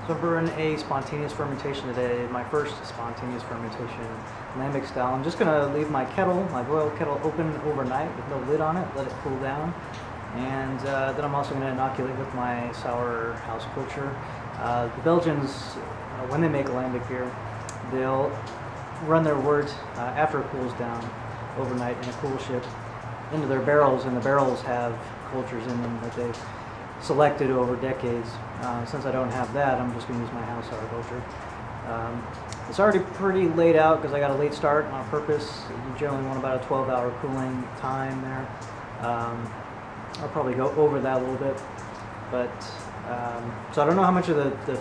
So I'm brewing a spontaneous fermentation today, my first spontaneous fermentation, lambic style. I'm just going to leave my kettle, my boil kettle, open overnight with no lid on it, let it cool down. And then I'm also going to inoculate with my sour house culture. The Belgians, when they make lambic beer, they'll run their wort after it cools down overnight in a cool ship into their barrels, and the barrels have cultures in them that they've selected over decades. Since I don't have that, I'm just going to use my house sour culture. It's already pretty laid out because I got a late start on purpose. You generally want about a 12-hour cooling time there. I'll probably go over that a little bit, but so I don't know how much of the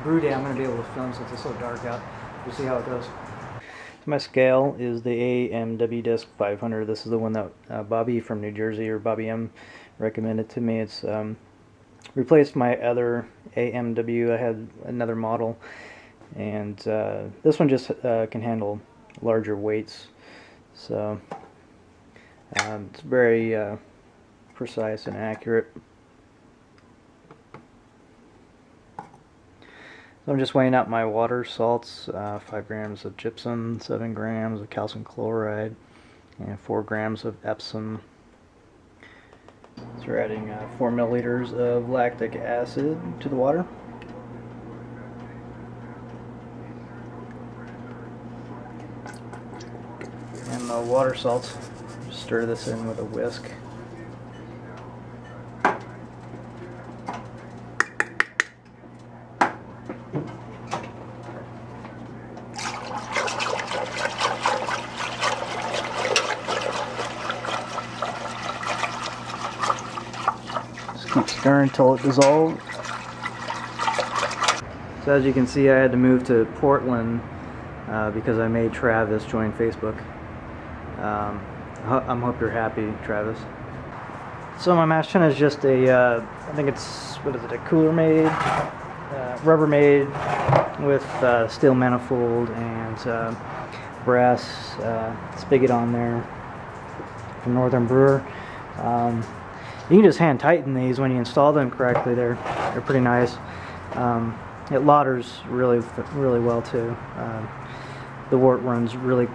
brew day I'm going to be able to film since it's so dark out. We'll see how it goes. So my scale is the AMW Disc 500. This is the one that Bobby from New Jersey, or Bobby M, recommended to me. It's replaced my other AMW. I had another model, and this one just can handle larger weights, so it's very precise and accurate. So I'm just weighing out my water salts, 5 grams of gypsum, 7 grams of calcium chloride, and 4 grams of Epsom. So we're adding 4 milliliters of lactic acid to the water. And the water salts, just stir this in with a whisk. Keep stirring until it dissolves. So as you can see, I had to move to Portland because I made Travis join Facebook. I hope you're happy, Travis. So my mash tun is just a, I think it's, what is it, a cooler made, Rubbermaid with steel manifold and brass spigot on there from Northern Brewer. You can just hand tighten these when you install them correctly. They're pretty nice. It lauters really well too. The wort runs really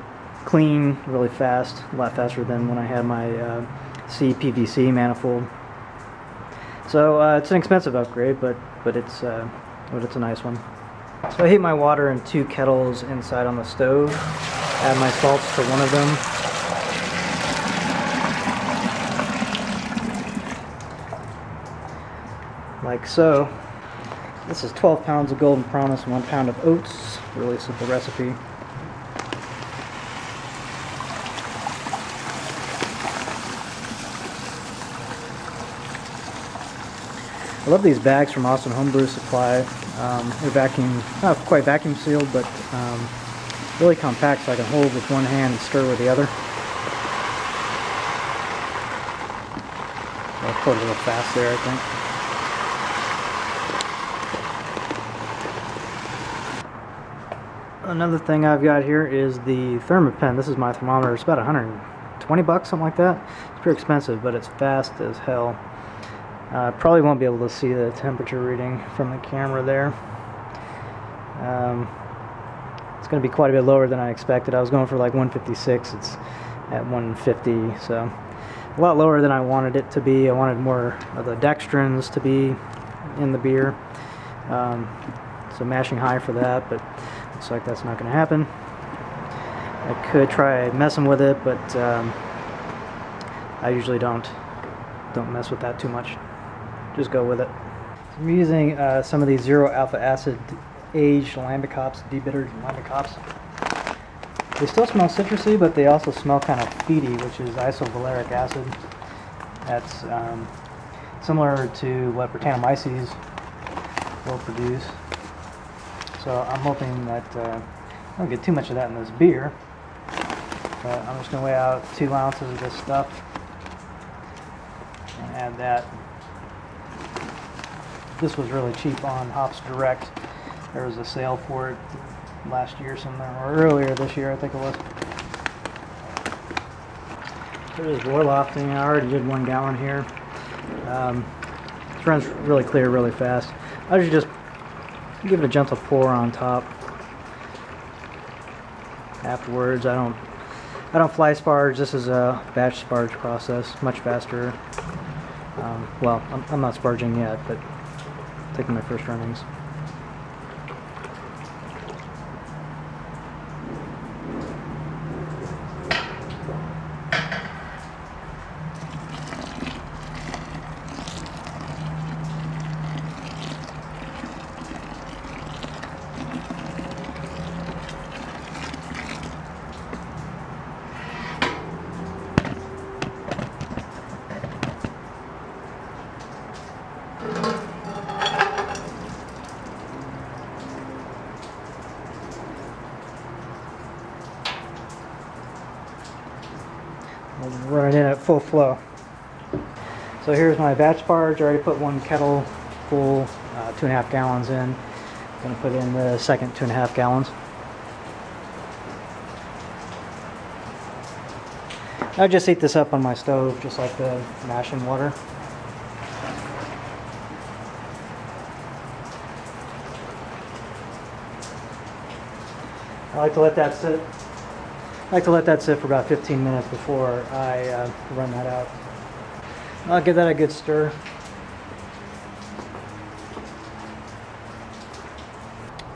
clean, really fast, a lot faster than when I had my CPVC manifold. So it's an expensive upgrade, but it's a nice one. So I heat my water in 2 kettles inside on the stove. Add my salts to one of them. Like so. This is 12 pounds of Golden Promise and 1 pound of oats. Really simple recipe. I love these bags from Austin Homebrew Supply. They're vacuum, not quite vacuum sealed, but really compact, so I can hold with one hand and stir with the other. I poured a little fast there, I think. Another thing I've got here is the Thermopen. This is my thermometer. It's about 120 bucks, something like that. It's pretty expensive, but it's fast as hell. Probably won't be able to see the temperature reading from the camera there. It's going to be quite a bit lower than I expected. I was going for like 156. It's at 150, so a lot lower than I wanted it to be. I wanted more of the dextrins to be in the beer. So mashing high for that, but looks like that's not going to happen. I could try messing with it, but I usually don't mess with that too much. Just go with it. So I'm using some of these 0 alpha acid aged lambic hops, debittered lambic hops. They still smell citrusy, but they also smell kind of peaty, which is isovaleric acid. That's similar to what Brettanomyces will produce. So I'm hoping that I don't get too much of that in this beer. But I'm just going to weigh out 2 ounces of this stuff and add that. This was really cheap on Hops Direct. There was a sale for it last year somewhere, or earlier this year I think it was. There's boil lofting. I already did 1 gallon here. It runs really clear, really fast. I usually just Give it a gentle pour on top. Afterwards, I don't fly sparge. This is a batch sparge process, much faster. Well, I'm not sparging yet, but taking my first runnings. We'll run it in at full flow. So here's my batch sparge. I already put one kettle full, 2.5 gallons in. I'm going to put in the second 2.5 gallons. I just heat this up on my stove, just like the mashing water. I like to let that sit. For about 15 minutes before I run that out. I'll give that a good stir.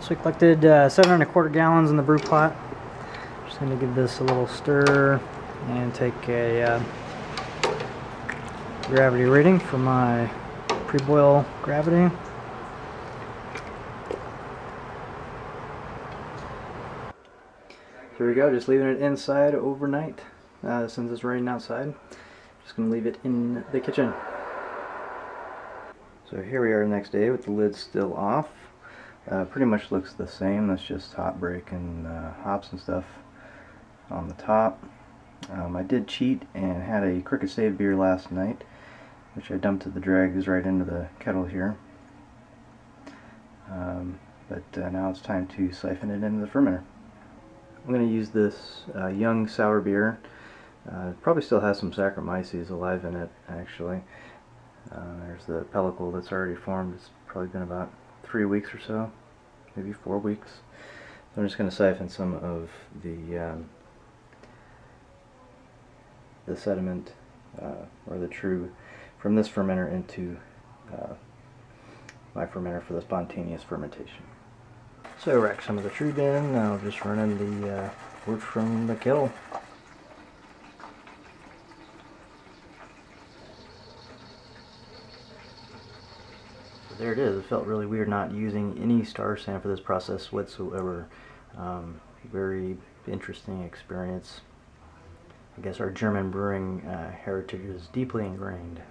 So we collected 7.25 gallons in the brew pot. Just going to give this a little stir and take a gravity reading for my pre-boil gravity. There we go, just leaving it inside overnight since it's raining outside. Just going to leave it in the kitchen. So here we are the next day with the lid still off. Pretty much looks the same. That's just hop break and hops and stuff on the top. I did cheat and had a Crooked Stave beer last night, which I dumped the dregs right into the kettle here. But now it's time to siphon it into the fermenter. I'm going to use this young sour beer. It probably still has some Saccharomyces alive in it, actually. There's the pellicle that's already formed. It's probably been about 3 weeks or so, maybe 4 weeks. So I'm just going to siphon some of the sediment or the true from this fermenter into my fermenter for the spontaneous fermentation. So I rack some of the true in. I'll just run in the wood from the kettle. So there it is. It felt really weird not using any star sand for this process whatsoever. Very interesting experience. I guess our German brewing heritage is deeply ingrained.